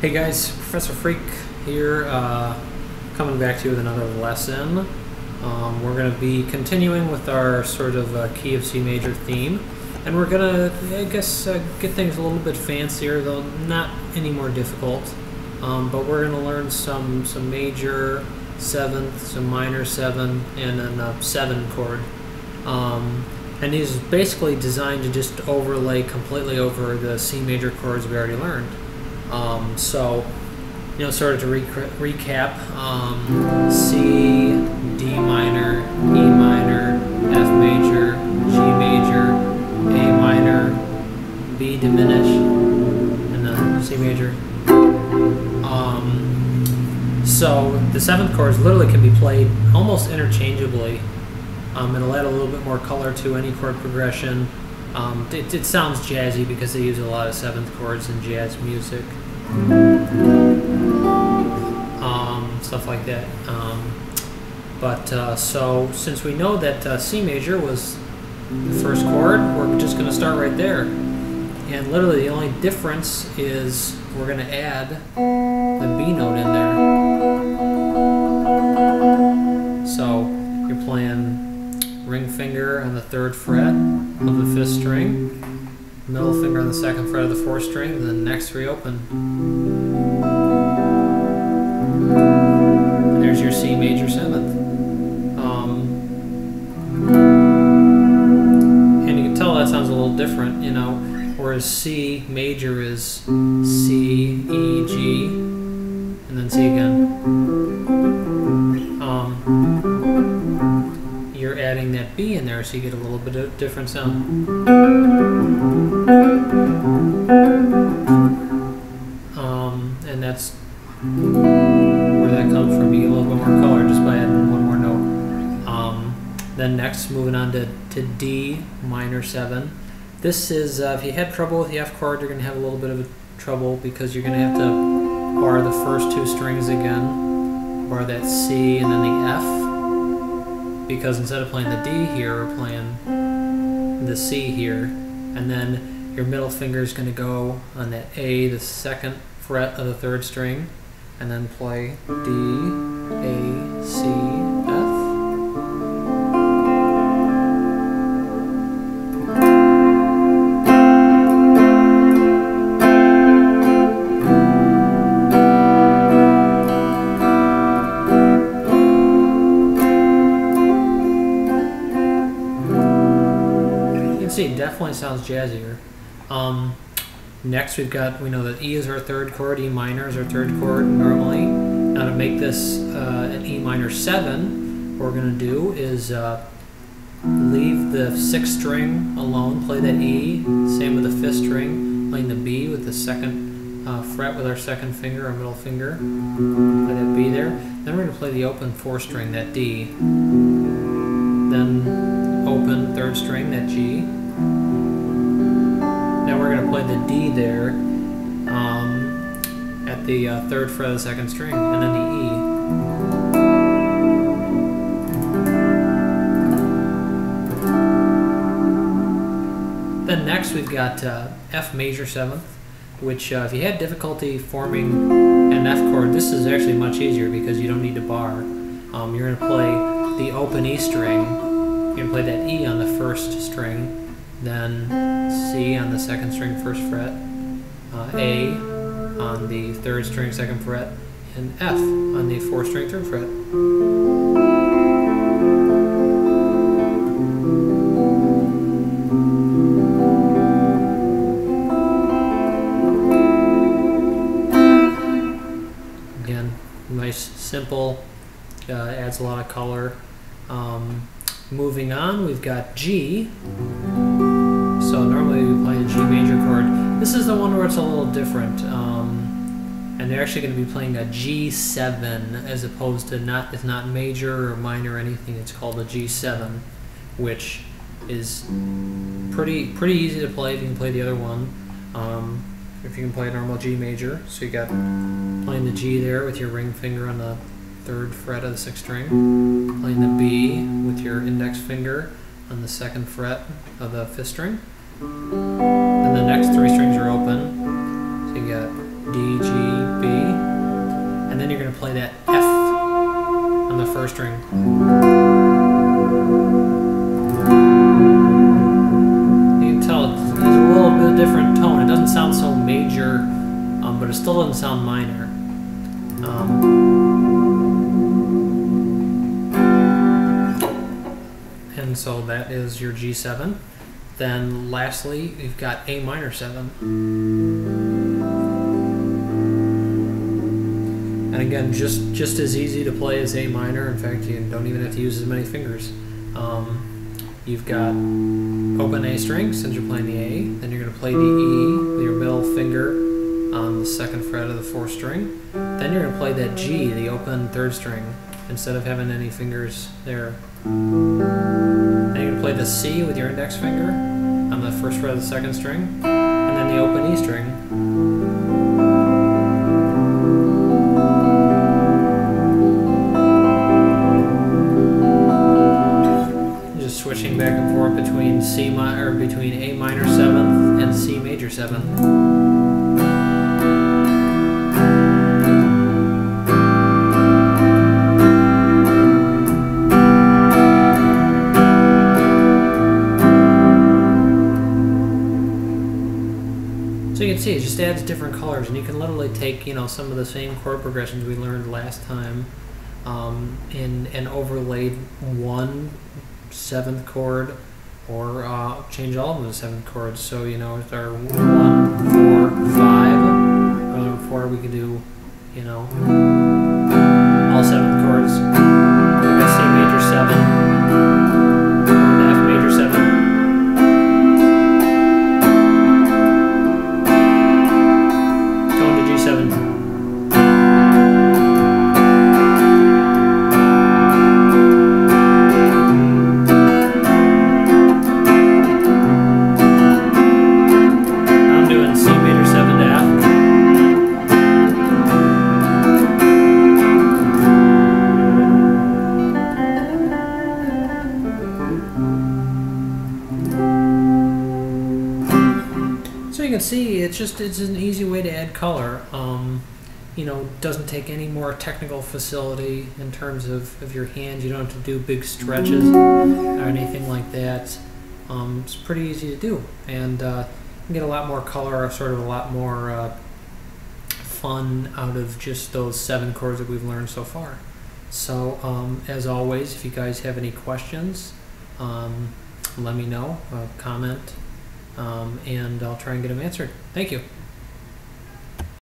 Hey guys, Professor Freak here, coming back to you with another lesson. We're going to be continuing with our sort of key of C major theme, and we're going to, I guess, get things a little bit fancier, though not any more difficult. But we're going to learn some major 7th, some minor 7, and then a 7 chord. And these are basically designed to just overlay completely over the C major chords we already learned. So, you know, sort of to recap, C, D minor, E minor, F major, G major, A minor, B diminished, and then C major. So the 7th chords literally can be played almost interchangeably. It'll add a little bit more color to any chord progression. It sounds jazzy because they use a lot of 7th chords in jazz music. Stuff like that. So since we know that C major was the first chord, we're just going to start right there. And literally the only difference is we're going to add the B note in there. So you're playing ring finger on the 3rd fret of the 5th string, middle finger on the 2nd fret of the 4th string, and then next 3 open. And there's your C major 7th. And you can tell that sounds a little different, you know, whereas C major is C, E, G, and then C again. You're adding that B in there so you get a little bit of different sound. And that's where that comes from. You get a little bit more color just by adding one more note. Then next, moving on to D minor 7. This is, if you had trouble with the F chord, you're going to have a little bit of trouble because you're going to have to bar the first 2 strings again, bar that C and then the F, because instead of playing the D here, we're playing the C here, and then your middle finger is going to go on that A, the 2nd fret of the 3rd string, and then play D, A, C, F. It definitely sounds jazzier. Next we know that E is our 3rd chord, E minor is our 3rd chord normally. Now to make this an E minor 7, what we're going to do is leave the 6th string alone, play that E, same with the 5th string, playing the B with the 2nd fret with our 2nd finger, our middle finger, play that B there. Then we're going to play the open 4th string, that D, then open 3rd string, that G. Now we're going to play the D there at the 3rd fret of the 2nd string, and then the E. Then next we've got F major 7th, which if you had difficulty forming an F chord, this is actually much easier because you don't need to bar. You're going to play the open E string. You're going to play that E on the 1st string, then C on the 2nd string, 1st fret, A on the 3rd string, 2nd fret, and F on the 4th string, 3rd fret. Again, nice, simple, adds a lot of color. Moving on, we've got G. So normally we play a G major chord. This is the one where it's a little different. And they're actually going to be playing a G7 as opposed to it's not major or minor or anything. It's called a G7, which is pretty easy to play if you can play the other one. If you can play a normal G major. So you got playing the G there with your ring finger on the 3rd fret of the 6th string, playing the B with your index finger on the 2nd fret of the 5th string, and the next 3 strings are open. So you got D, G, B, and then you're going to play that F on the first string. You can tell it's a little bit different tone. It doesn't sound so major, but it still doesn't sound minor. And so that is your G7. Then lastly, you've got A minor 7. And again, just as easy to play as A minor. In fact, you don't even have to use as many fingers. You've got open A string since you're playing the A. Then you're going to play the E with your middle finger on the 2nd fret of the 4th string. Then you're going to play that G, the open 3rd string, instead of having any fingers there. Then you're going to play the C with your index finger on the 1st fret of the 2nd string, and then the open E string. Just switching back and forth between between A minor 7th and C major 7th. So you can see it just adds different colors, and you can literally take, you know, some of the same chord progressions we learned last time and overlay one 7th chord, or change all of them to 7th chords. So, you know, if our 1, 4, 5, or before we could do, you know, all 7th chords. We got C major 7, F major 7. So you can see it's an easy way to add color. You know, doesn't take any more technical facility in terms of your hand. You don't have to do big stretches or anything like that. It's pretty easy to do, and you can get a lot more color, or sort of a lot more fun out of just those 7 chords that we've learned so far. So as always, if you guys have any questions, let me know, comment, and I'll try and get them answered. Thank you.